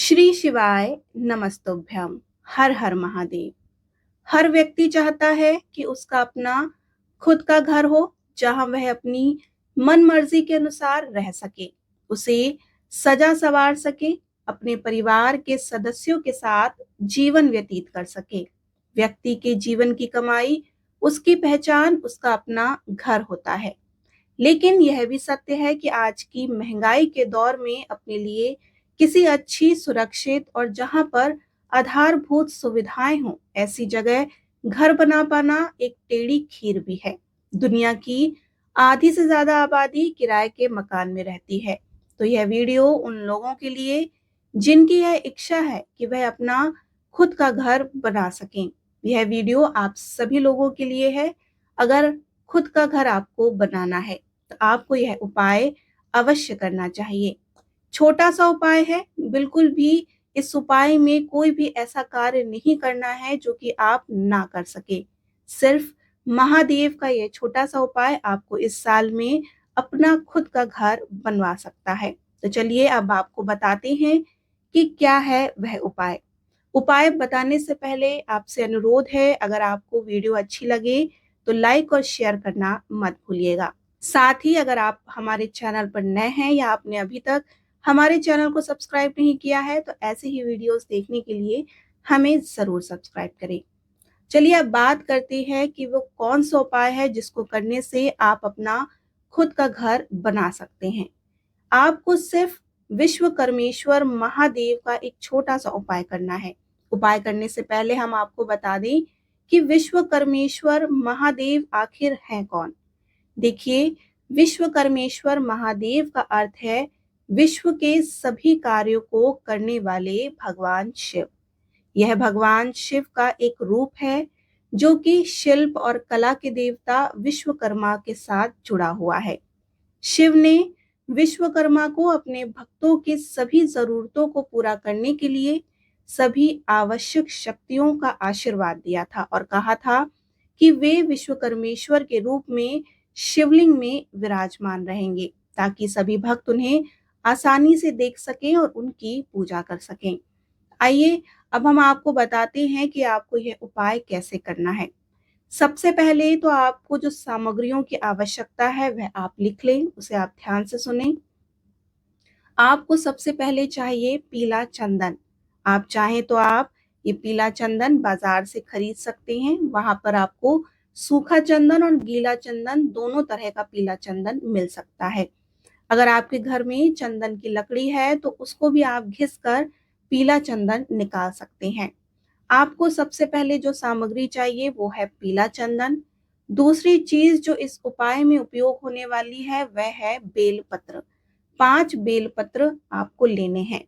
श्री शिवाय नमस्तुभ्यम। हर हर महादेव। हर व्यक्ति चाहता है कि उसका अपना खुद का घर हो, जहां वह अपनी मन मर्जी के अनुसार रह सके, उसे सजा सवार सके, अपने परिवार के सदस्यों के साथ जीवन व्यतीत कर सके। व्यक्ति के जीवन की कमाई, उसकी पहचान उसका अपना घर होता है। लेकिन यह भी सत्य है कि आज की महंगाई के दौर में अपने लिए किसी अच्छी, सुरक्षित और जहां पर आधारभूत सुविधाएं हों, ऐसी जगह घर बना पाना एक टेढ़ी खीर भी है। दुनिया की आधी से ज्यादा आबादी किराए के मकान में रहती है। तो यह वीडियो उन लोगों के लिए जिनकी यह इच्छा है कि वह अपना खुद का घर बना सकें। यह वीडियो आप सभी लोगों के लिए है। अगर खुद का घर आपको बनाना है तो आपको यह उपाय अवश्य करना चाहिए। छोटा सा उपाय है, बिल्कुल भी इस उपाय में कोई भी ऐसा कार्य नहीं करना है जो कि आप ना कर सके। सिर्फ महादेव का यह छोटा सा उपाय आपको इस साल में अपना खुद का घर बनवा सकता है। तो चलिए अब आपको बताते हैं कि क्या है वह उपाय। उपाय बताने से पहले आपसे अनुरोध है, अगर आपको वीडियो अच्छी लगे तो लाइक और शेयर करना मत भूलिएगा। साथ ही अगर आप हमारे चैनल पर नए हैं या आपने अभी तक हमारे चैनल को सब्सक्राइब नहीं किया है तो ऐसे ही वीडियोस देखने के लिए हमें जरूर सब्सक्राइब करें। चलिए अब बात करते हैं कि वो कौन सा उपाय है जिसको करने से आप अपना खुद का घर बना सकते हैं। आपको सिर्फ विश्वकर्मेश्वर महादेव का एक छोटा सा उपाय करना है। उपाय करने से पहले हम आपको बता दें कि विश्वकर्मेश्वर महादेव आखिर हैं कौन। देखिए, विश्वकर्मेश्वर महादेव का अर्थ है विश्व के सभी कार्यों को करने वाले भगवान शिव। यह भगवान शिव का एक रूप है जो कि शिल्प और कला के देवता विश्वकर्मा के साथ जुड़ा हुआ है। शिव ने विश्वकर्मा को अपने भक्तों की सभी जरूरतों को पूरा करने के लिए सभी आवश्यक शक्तियों का आशीर्वाद दिया था और कहा था कि वे विश्वकर्मेश्वर के रूप में शिवलिंग में विराजमान रहेंगे, ताकि सभी भक्त उन्हें आसानी से देख सकें और उनकी पूजा कर सकें। आइए अब हम आपको बताते हैं कि आपको यह उपाय कैसे करना है। सबसे पहले तो आपको जो सामग्रियों की आवश्यकता है वह आप लिख लें, उसे आप ध्यान से सुनें। आपको सबसे पहले चाहिए पीला चंदन। आप चाहें तो आप ये पीला चंदन बाजार से खरीद सकते हैं। वहां पर आपको सूखा चंदन और गीला चंदन दोनों तरह का पीला चंदन मिल सकता है। अगर आपके घर में चंदन की लकड़ी है तो उसको भी आप घिस कर पीला चंदन निकाल सकते हैं। आपको सबसे पहले जो सामग्री चाहिए वो है पीला चंदन। दूसरी चीज जो इस उपाय में उपयोग होने वाली है वह है बेलपत्र। 5 बेलपत्र आपको लेने हैं।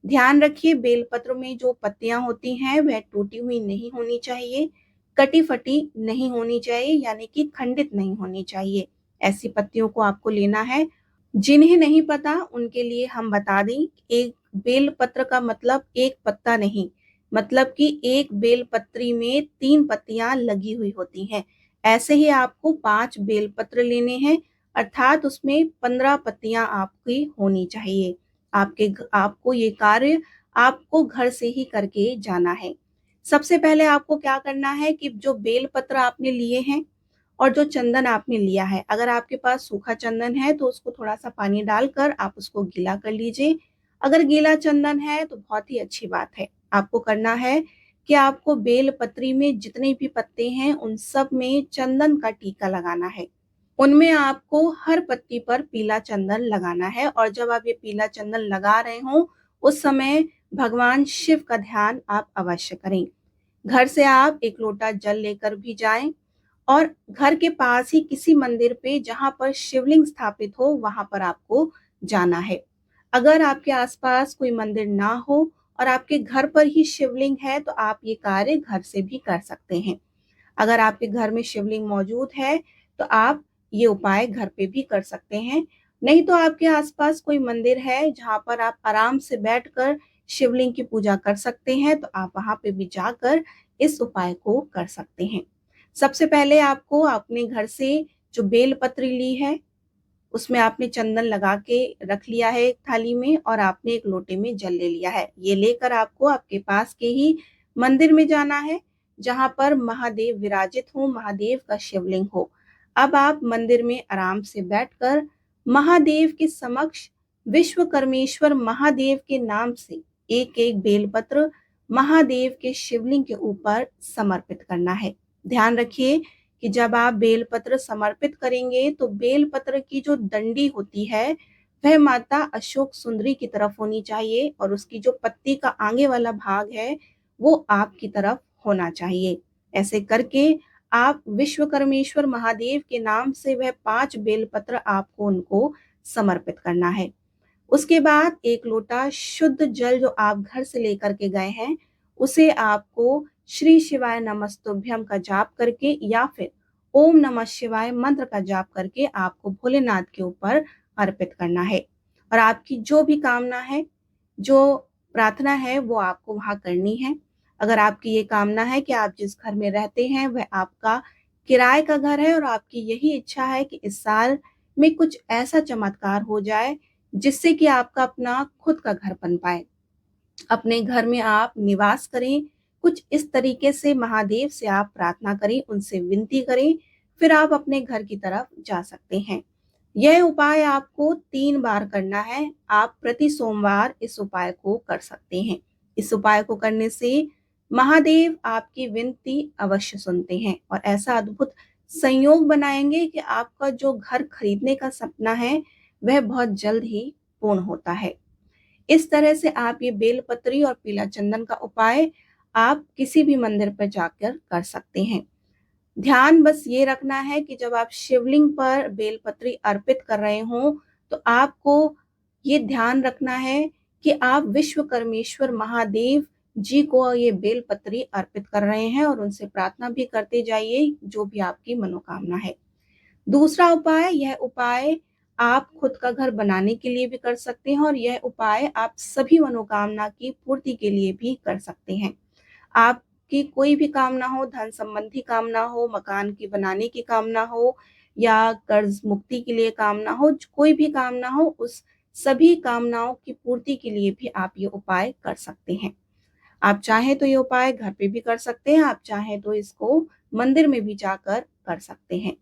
ध्यान रखिए, बेलपत्र में जो पत्तियां होती हैं वह टूटी हुई नहीं होनी चाहिए, कटी फटी नहीं होनी चाहिए, यानी कि खंडित नहीं होनी चाहिए। ऐसी पत्तियों को आपको लेना है। जिन्हें नहीं पता उनके लिए हम बता दें, एक बेलपत्र का मतलब एक पत्ता नहीं, मतलब कि एक बेलपत्री में 3 पत्तियां लगी हुई होती हैं। ऐसे ही आपको 5 बेलपत्र लेने हैं, अर्थात उसमें 15 पत्तियां आपकी होनी चाहिए। आपको ये कार्य आपको घर से ही करके जाना है। सबसे पहले आपको क्या करना है कि जो बेलपत्र आपने लिए हैं और जो चंदन आपने लिया है, अगर आपके पास सूखा चंदन है तो उसको थोड़ा सा पानी डालकर आप उसको गीला कर लीजिए। अगर गीला चंदन है तो बहुत ही अच्छी बात है। आपको करना है कि आपको बेल पत्री में जितने भी पत्ते हैं उन सब में चंदन का टीका लगाना है। उनमें आपको हर पत्ती पर पीला चंदन लगाना है और जब आप ये पीला चंदन लगा रहे हो उस समय भगवान शिव का ध्यान आप अवश्य करें। घर से आप एक लोटा जल लेकर भी जाएं और घर के पास ही किसी मंदिर पे जहां पर शिवलिंग स्थापित हो वहां पर आपको जाना है। अगर आपके आसपास कोई मंदिर ना हो और आपके घर पर ही शिवलिंग है तो आप ये कार्य घर से भी कर सकते हैं। अगर आपके घर में शिवलिंग मौजूद है तो आप ये उपाय घर पे भी कर सकते हैं। नहीं तो आपके आसपास कोई मंदिर है जहां पर आप आराम से बैठकर शिवलिंग की पूजा कर सकते हैं तो आप वहां पे भी जाकर इस उपाय को कर सकते हैं। सबसे पहले आपको अपने घर से जो बेल पत्री ली है उसमें आपने चंदन लगा के रख लिया है एक थाली में और आपने एक लोटे में जल ले लिया है। ये लेकर आपको आपके पास के ही मंदिर में जाना है जहाँ पर महादेव विराजित हो, महादेव का शिवलिंग हो। अब आप मंदिर में आराम से बैठकर महादेव के समक्ष विश्वकर्मेश्वर महादेव के नाम से एक एक बेलपत्र महादेव के शिवलिंग के ऊपर समर्पित करना है। ध्यान रखिए कि जब आप बेलपत्र समर्पित करेंगे तो बेलपत्र की जो डंडी होती है वह माता अशोक सुंदरी की तरफ होनी चाहिए और उसकी जो पत्ती का आगे वाला भाग है वो आपकी तरफ होना चाहिए। ऐसे करके आप विश्वकर्मेश्वर महादेव के नाम से वह 5 बेलपत्र आपको उनको समर्पित करना है। उसके बाद एक लोटा शुद्ध जल जो आप घर से लेकर के गए हैं उसे आपको श्री शिवाय नमस्तुभ्यम का जाप करके या फिर ओम नमः शिवाय मंत्र का जाप करके आपको भोलेनाथ के ऊपर अर्पित करना है। और आपकी जो भी कामना है, जो प्रार्थना है वो आपको वहां करनी है। अगर आपकी ये कामना है कि आप जिस घर में रहते हैं वह आपका किराए का घर है और आपकी यही इच्छा है कि इस साल में कुछ ऐसा चमत्कार हो जाए जिससे कि आपका अपना खुद का घर बन पाए, अपने घर में आप निवास करें, कुछ इस तरीके से महादेव से आप प्रार्थना करें, उनसे विनती करें, फिर आप अपने घर की तरफ जा सकते हैं। यह उपाय आपको 3 बार करना है। आप प्रति सोमवार इस उपाय को कर सकते हैं। इस उपाय को करने से महादेव आपकी विनती अवश्य सुनते हैं और ऐसा अद्भुत संयोग बनाएंगे कि आपका जो घर खरीदने का सपना है वह बहुत जल्द ही पूर्ण होता है। इस तरह से आप ये बेलपत्री और पीला चंदन का उपाय आप किसी भी मंदिर पर जाकर कर सकते हैं। ध्यान बस ये रखना है कि जब आप शिवलिंग पर बेलपत्री अर्पित कर रहे हो तो आपको ये ध्यान रखना है कि आप विश्वकर्मेश्वर महादेव जी को ये बेलपत्री अर्पित कर रहे हैं और उनसे प्रार्थना भी करते जाइए जो भी आपकी मनोकामना है। दूसरा उपाय, यह उपाय आप खुद का घर बनाने के लिए भी कर सकते हैं और यह उपाय आप सभी मनोकामना की पूर्ति के लिए भी कर सकते हैं। आपकी कोई भी कामना हो, धन संबंधी कामना हो, मकान की बनाने की कामना हो या कर्ज मुक्ति के लिए कामना हो, कोई भी कामना हो, उस सभी कामनाओं की पूर्ति के लिए भी आप ये उपाय कर सकते हैं। आप चाहें तो ये उपाय घर पे भी कर सकते हैं, आप चाहें तो इसको मंदिर में भी जाकर कर सकते हैं।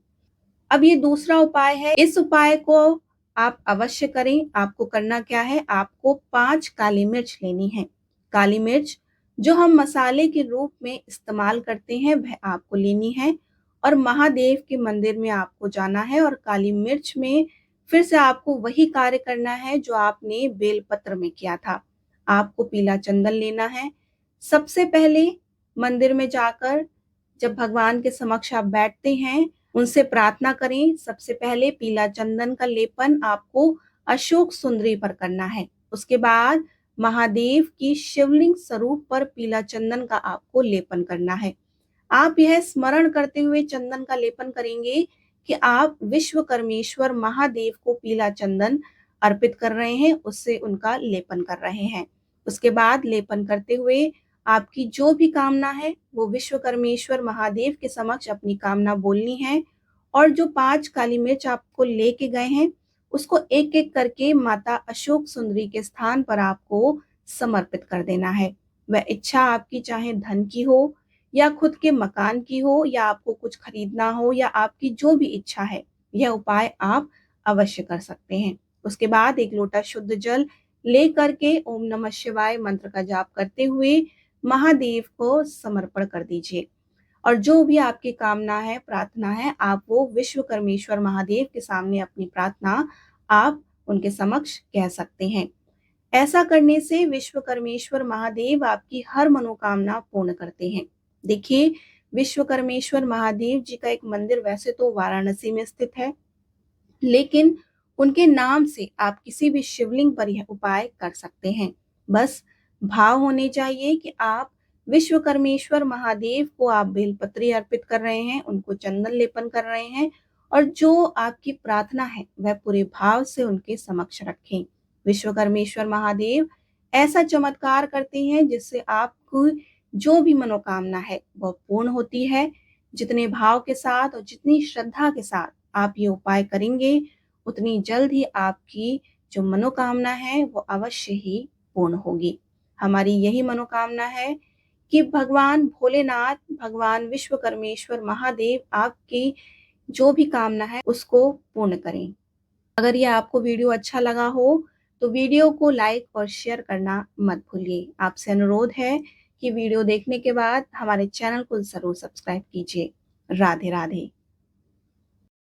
अब ये दूसरा उपाय है, इस उपाय को आप अवश्य करें। आपको करना क्या है, आपको 5 काली मिर्च लेनी है। काली मिर्च जो हम मसाले के रूप में इस्तेमाल करते हैं वह आपको लेनी है और महादेव के मंदिर में आपको जाना है और काली मिर्च में फिर से आपको वही कार्य करना है जो आपने बेलपत्र में किया था। आपको पीला चंदन लेना है। सबसे पहले मंदिर में जाकर जब भगवान के समक्ष आप बैठते हैं उनसे प्रार्थना करें। सबसे पहले पीला चंदन का लेपन आपको अशोक सुंदरी पर करना है। उसके बाद महादेव की शिवलिंग स्वरूप पर पीला चंदन का आपको लेपन करना है। आप यह स्मरण करते हुए चंदन का लेपन करेंगे कि आप विश्वकर्मेश्वर महादेव को पीला चंदन अर्पित कर रहे हैं, उससे उनका लेपन कर रहे हैं। उसके बाद लेपन करते हुए आपकी जो भी कामना है वो विश्वकर्मेश्वर महादेव के समक्ष अपनी कामना बोलनी है और जो 5 काली मिर्च आपको लेके गए हैं उसको एक एक करके माता अशोक सुंदरी के स्थान पर आपको समर्पित कर देना है। वह इच्छा आपकी चाहे धन की हो या खुद के मकान की हो या आपको कुछ खरीदना हो या आपकी जो भी इच्छा है, यह उपाय आप अवश्य कर सकते हैं। उसके बाद एक लोटा शुद्ध जल ले करके ओम नमः शिवाय मंत्र का जाप करते हुए महादेव को समर्पण कर दीजिए और जो भी आपकी कामना है, प्रार्थना है, आप वो विश्वकर्मेश्वर महादेव के सामने अपनी प्रार्थना आप उनके समक्ष कह सकते हैं। ऐसा करने से विश्वकर्मेश्वर महादेव आपकी हर मनोकामना पूर्ण करते हैं। देखिए, विश्वकर्मेश्वर महादेव जी का एक मंदिर वैसे तो वाराणसी में स्थित है, लेकिन उनके नाम से आप किसी भी शिवलिंग पर यह उपाय कर सकते हैं। बस भाव होने चाहिए कि आप विश्वकर्मेश्वर महादेव को आप बेलपत्री अर्पित कर रहे हैं, उनको चंदन लेपन कर रहे हैं और जो आपकी प्रार्थना है वह पूरे भाव से उनके समक्ष रखें। विश्वकर्मेश्वर महादेव ऐसा चमत्कार करते हैं जिससे आपको जो भी मनोकामना है वह पूर्ण होती है। जितने भाव के साथ और जितनी श्रद्धा के साथ आप ये उपाय करेंगे उतनी जल्द ही आपकी जो मनोकामना है वो अवश्य ही पूर्ण होगी। हमारी यही मनोकामना है कि भगवान भोलेनाथ, भगवान विश्वकर्मेश्वर महादेव आपकी जो भी कामना है उसको पूर्ण करें। अगर ये आपको वीडियो अच्छा लगा हो तो वीडियो को लाइक और शेयर करना मत भूलिए। आपसे अनुरोध है कि वीडियो देखने के बाद हमारे चैनल को ज़रूर सब्सक्राइब कीजिए। राधे राधे।